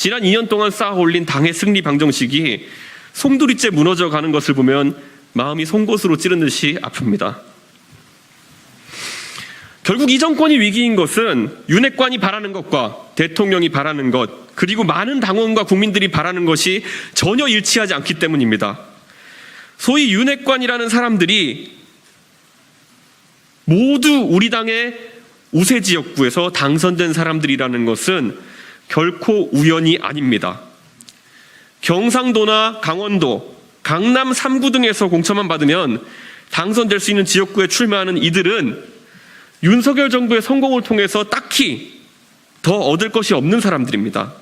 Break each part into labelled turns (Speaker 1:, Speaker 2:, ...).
Speaker 1: 지난 2년 동안 쌓아올린 당의 승리 방정식이 송두리째 무너져 가는 것을 보면 마음이 송곳으로 찌른 듯이 아픕니다. 결국 이 정권이 위기인 것은 윤핵관이 바라는 것과 대통령이 바라는 것, 그리고 많은 당원과 국민들이 바라는 것이 전혀 일치하지 않기 때문입니다. 소위 윤핵관이라는 사람들이 모두 우리 당의 우세 지역구에서 당선된 사람들이라는 것은 결코 우연이 아닙니다. 경상도나 강원도, 강남 3구 등에서 공천만 받으면 당선될 수 있는 지역구에 출마하는 이들은 윤석열 정부의 성공을 통해서 딱히 더 얻을 것이 없는 사람들입니다.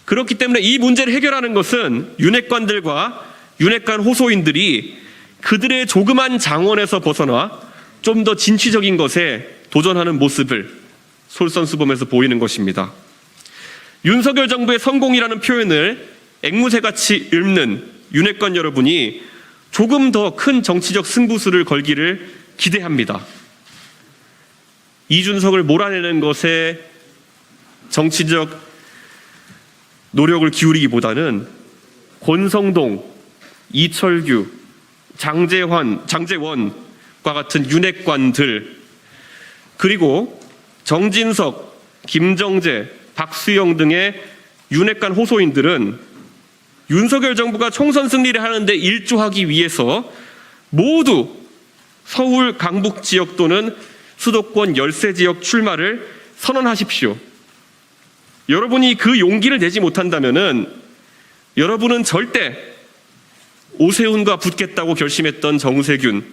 Speaker 1: 그렇기 때문에 이 문제를 해결하는 것은 윤핵관들과 윤핵관 호소인들이 그들의 조그만 장원에서 벗어나 좀 더 진취적인 것에 도전하는 모습을 솔선수범해서 보이는 것입니다. 윤석열 정부의 성공이라는 표현을 앵무새같이 읊는 윤핵관 여러분이 조금 더 큰 정치적 승부수를 걸기를 기대합니다. 이준석을 몰아내는 것에 정치적 노력을 기울이기보다는 권성동, 이철규, 장제원과 같은 윤핵관들, 그리고 정진석, 김정재, 박수영 등의 윤핵관 호소인들은 윤석열 정부가 총선 승리를 하는데 일조하기 위해서 모두 서울 강북 지역 또는 수도권 열세 지역 출마를 선언하십시오. 여러분이 그 용기를 내지 못한다면은 여러분은 절대 오세훈과 붙겠다고 결심했던 정세균,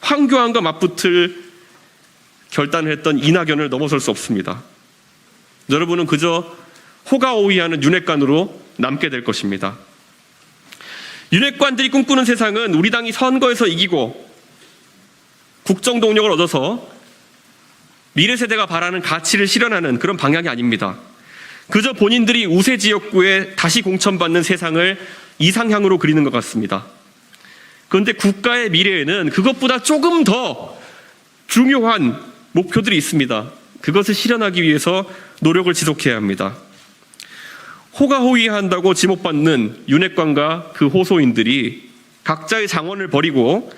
Speaker 1: 황교안과 맞붙을 결단을 했던 이낙연을 넘어설 수 없습니다. 여러분은 그저 호가호위하는 윤핵관으로 남게 될 것입니다. 윤핵관들이 꿈꾸는 세상은 우리 당이 선거에서 이기고 국정 동력을 얻어서 미래 세대가 바라는 가치를 실현하는 그런 방향이 아닙니다. 그저 본인들이 우세 지역구에 다시 공천받는 세상을 이상향으로 그리는 것 같습니다. 그런데 국가의 미래에는 그것보다 조금 더 중요한 목표들이 있습니다. 그것을 실현하기 위해서 노력을 지속해야 합니다. 호가호위한다고 지목받는 윤핵관과 그 호소인들이 각자의 장원을 버리고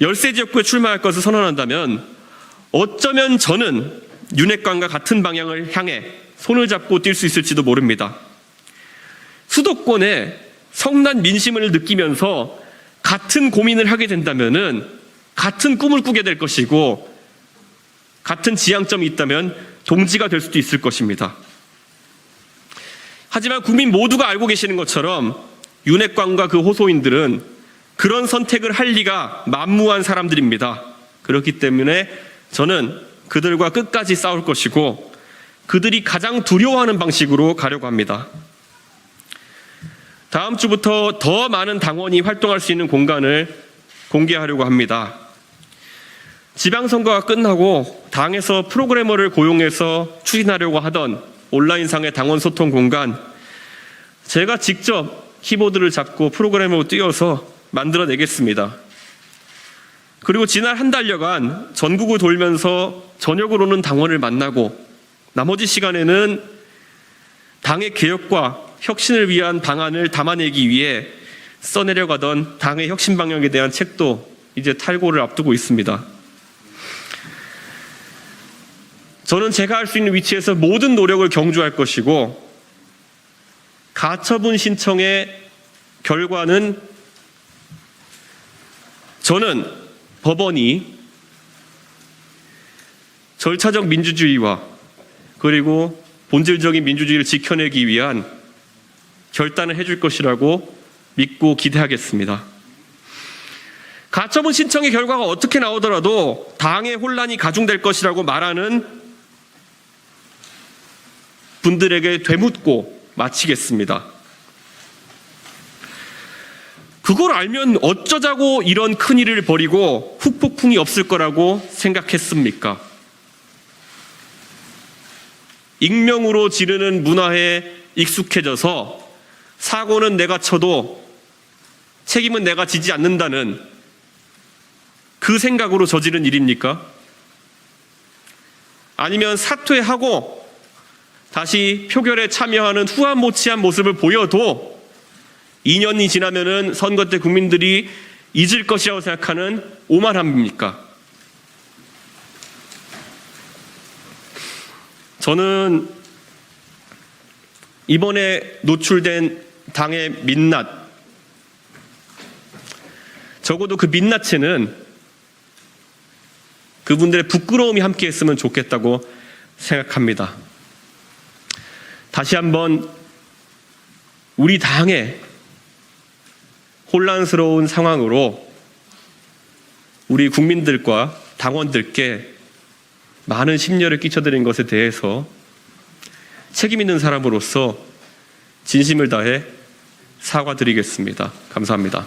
Speaker 1: 열세 지역구에 출마할 것을 선언한다면 어쩌면 저는 윤핵관과 같은 방향을 향해 손을 잡고 뛸 수 있을지도 모릅니다. 수도권에 성난 민심을 느끼면서 같은 고민을 하게 된다면은 같은 꿈을 꾸게 될 것이고 같은 지향점이 있다면 동지가 될 수도 있을 것입니다. 하지만 국민 모두가 알고 계시는 것처럼 윤핵관과 그 호소인들은 그런 선택을 할 리가 만무한 사람들입니다. 그렇기 때문에 저는 그들과 끝까지 싸울 것이고 그들이 가장 두려워하는 방식으로 가려고 합니다. 다음 주부터 더 많은 당원이 활동할 수 있는 공간을 공개하려고 합니다. 지방선거가 끝나고 당에서 프로그래머를 고용해서 추진하려고 하던 온라인상의 당원 소통 공간, 제가 직접 키보드를 잡고 프로그래머로 뛰어서 만들어내겠습니다. 그리고 지난 한 달여간 전국을 돌면서 저녁으로는 당원을 만나고 나머지 시간에는 당의 개혁과 혁신을 위한 방안을 담아내기 위해 써내려가던 당의 혁신 방향에 대한 책도 이제 탈고를 앞두고 있습니다. 저는 제가 할 수 있는 위치에서 모든 노력을 경주할 것이고 가처분 신청의 결과는 저는 법원이 절차적 민주주의와 그리고 본질적인 민주주의를 지켜내기 위한 결단을 해줄 것이라고 믿고 기대하겠습니다. 가처분 신청의 결과가 어떻게 나오더라도 당의 혼란이 가중될 것이라고 말하는 분들에게 되묻고 마치겠습니다. 그걸 알면 어쩌자고 이런 큰일을 벌이고 후폭풍이 없을 거라고 생각했습니까? 익명으로 지르는 문화에 익숙해져서 사고는 내가 쳐도 책임은 내가 지지 않는다는 그 생각으로 저지른 일입니까? 아니면 사퇴하고 다시 표결에 참여하는 후한무치한 모습을 보여도 2년이 지나면은 선거 때 국민들이 잊을 것이라고 생각하는 오만함입니까? 저는 이번에 노출된 당의 민낯, 적어도 그 민낯에는 그분들의 부끄러움이 함께 했으면 좋겠다고 생각합니다. 다시 한번 우리 당의 혼란스러운 상황으로 우리 국민들과 당원들께 많은 심려를 끼쳐드린 것에 대해서 책임 있는 사람으로서 진심을 다해 사과드리겠습니다. 감사합니다.